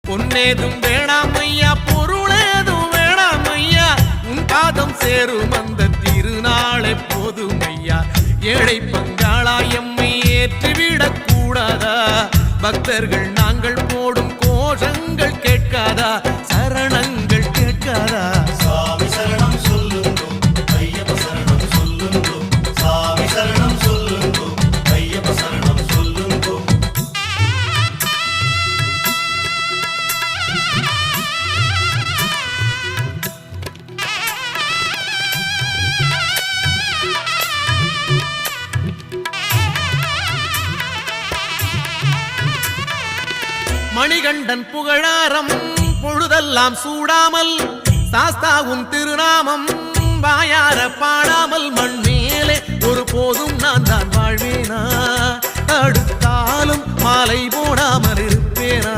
பொன்னேதும் வேணாம் ஐயா, பொருளேதும் வேணாம் ஐயா, உன் பாதம் சேரும் அந்த திருநாளை போதும் ஐயா. ஏழை பங்காளா எம்மை ஏற்றிவிடக் கூடாதா? பக்தர்கள் நாங்கள் போடும் கோஷங்கள் கேட்காதா? சரணங்கள் கேட்காதா? சாமி சரணம் சொல்லுங்கோ, ஐயப்ப சரணம் சொல்லுங்கோ. சாமி சரணம் சொல்லுங்கோ, ஐயப்ப சரணம் சொல்லுங்கோ. மணிகண்டன் புகழாரம் பொழுதெல்லாம் சூடாமல், சாஸ்தாவும் திருநாமம் வாயார பாடாமல், மண் மேலே ஒரு போதும் நான் தான் வாழ்வேனா? அடுத்தாலும் மாலை போடாமல் இருப்பேனா?